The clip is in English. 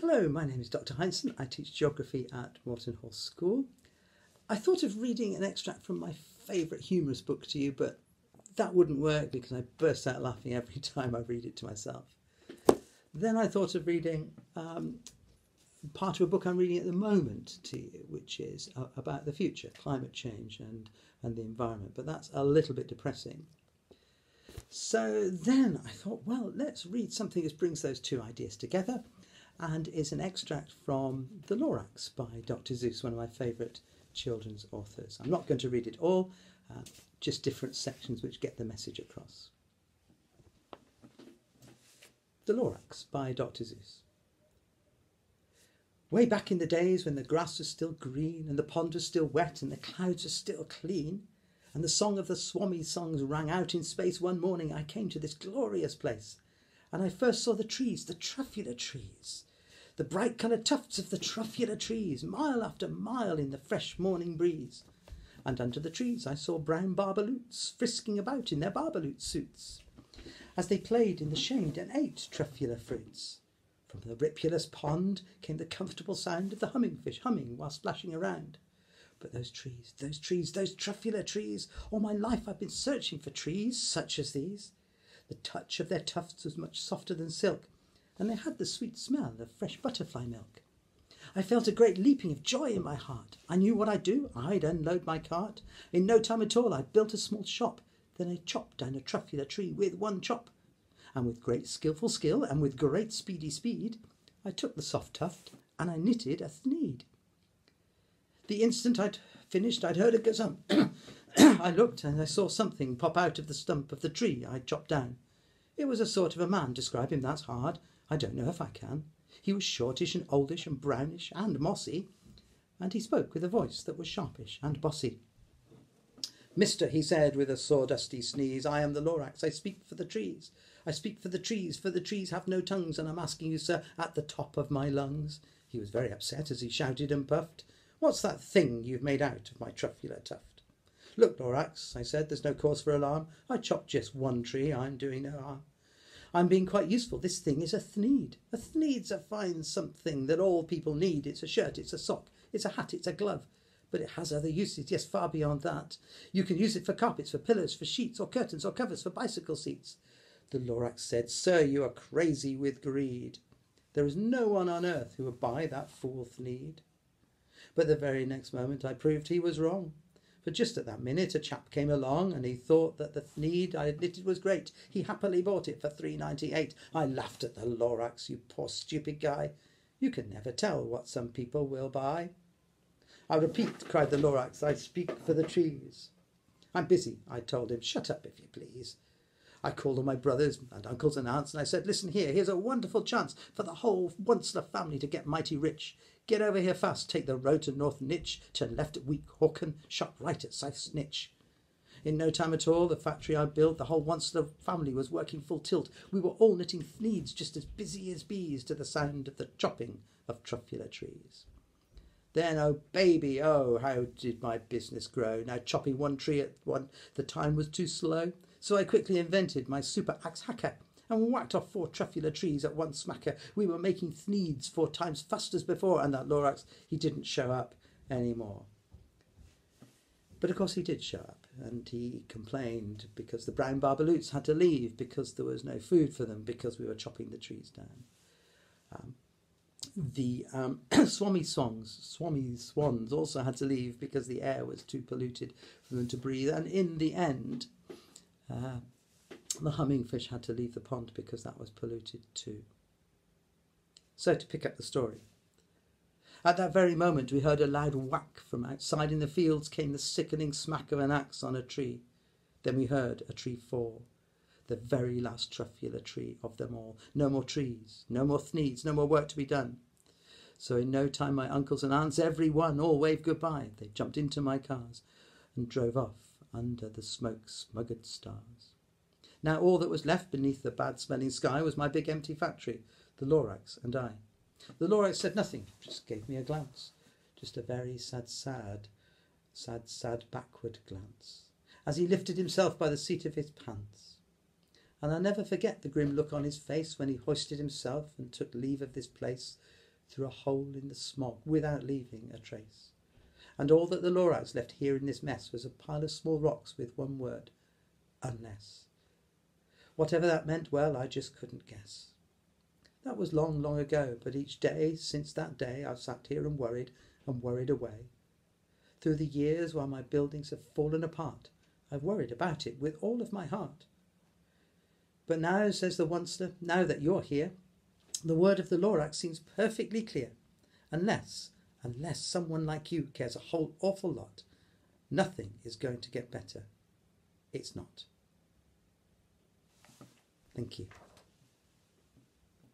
Hello, my name is Dr. Heinsohn. I teach geography at Morton Hall School. I thought of reading an extract from my favourite humorous book to you, but that wouldn't work because I burst out laughing every time I read it to myself. Then I thought of reading part of a book I'm reading at the moment to you, which is about the future, climate change and the environment, but that's a little bit depressing. So then I thought, well, let's read something that brings those two ideas together, and is an extract from The Lorax by Dr. Seuss, one of my favourite children's authors. I'm not going to read it all, just different sections which get the message across. The Lorax by Dr. Seuss. Way back in the days when the grass was still green and the pond was still wet and the clouds were still clean, and the song of the Swami songs rang out in space, one morning I came to this glorious place, and I first saw the trees, the truffula trees, the bright coloured tufts of the truffula trees, mile after mile in the fresh morning breeze. And under the trees I saw brown barbaloots frisking about in their barbaloot suits, as they played in the shade and ate truffula fruits. From the ripulous pond came the comfortable sound of the humming fish humming while splashing around. But those trees, those truffula trees, all my life I've been searching for trees such as these. The touch of their tufts was much softer than silk, and they had the sweet smell of fresh butterfly milk. I felt a great leaping of joy in my heart. I knew what I'd do. I'd unload my cart. In no time at all I built a small shop. Then I chopped down a truffula tree with one chop. And with great skilful skill and with great speedy speed, I took the soft tuft and I knitted a thneed. The instant I'd finished, I'd heard a gazump. I looked and I saw something pop out of the stump of the tree I'd chopped down. It was a sort of a man. Describe him, that's hard. I don't know if I can. He was shortish and oldish and brownish and mossy, and he spoke with a voice that was sharpish and bossy. Mister, he said with a sawdusty sneeze, I am the Lorax, I speak for the trees. I speak for the trees have no tongues, and I'm asking you, sir, at the top of my lungs. He was very upset as he shouted and puffed. What's that thing you've made out of my truffula tuft? Look, Lorax, I said, there's no cause for alarm. I chopped just one tree, I'm doing no harm. I'm being quite useful. This thing is a thneed. A thneed's a fine something that all people need. It's a shirt, it's a sock, it's a hat, it's a glove. But it has other uses, yes, far beyond that. You can use it for carpets, for pillows, for sheets, or curtains, or covers, for bicycle seats. The Lorax said, Sir, you are crazy with greed. There is no one on earth who would buy that fool thneed. But the very next moment I proved he was wrong. For just at that minute a chap came along, and he thought that the thneed I had knitted was great. He happily bought it for $3.98. I laughed at the Lorax, you poor stupid guy. You can never tell what some people will buy. I repeat, cried the Lorax, I speak for the trees. I'm busy, I told him. Shut up, if you please. I called all my brothers and uncles and aunts, and I said, listen here, here's a wonderful chance for the whole Onceler family to get mighty rich. Get over here fast, take the road to North Nitch, turn left at Week Hawken, shop right at South Snitch. In no time at all, the factory I built, the whole Onceler family was working full tilt. We were all knitting thneeds just as busy as bees to the sound of the chopping of truffula trees. Then, oh baby, oh, how did my business grow. Now chopping one tree at the time was too slow. So I quickly invented my super axe hacker and whacked off 4 truffula trees at one smacker. We were making thneeds 4 times fast as before, and that Lorax, he didn't show up anymore. But of course he did show up, and he complained because the brown barbaloots had to leave because there was no food for them because we were chopping the trees down. The Swami swans also had to leave because the air was too polluted for them to breathe, and in the end the humming fish had to leave the pond because that was polluted too. So to pick up the story. At that very moment we heard a loud whack. From outside in the fields came the sickening smack of an axe on a tree. Then we heard a tree fall. The very last truffula tree of them all. No more trees, no more thneeds, no more work to be done. So in no time my uncles and aunts, every one, all waved goodbye. They jumped into my cars and drove off under the smoke-smuggered stars. Now all that was left beneath the bad-smelling sky was my big empty factory, the Lorax and I. The Lorax said nothing, just gave me a glance, just a very sad backward glance, as he lifted himself by the seat of his pants. And I'll never forget the grim look on his face when he hoisted himself and took leave of this place, through a hole in the smog without leaving a trace. And all that the Lorax left here in this mess was a pile of small rocks with one word: unless. Whatever that meant, well, I just couldn't guess. That was long, long ago, but each day since that day I've sat here and worried away. Through the years, while my buildings have fallen apart, I've worried about it with all of my heart. But now, says the Onceler, now that you're here, the word of the Lorax seems perfectly clear. Unless someone like you cares a whole awful lot, nothing is going to get better. It's not. Thank you.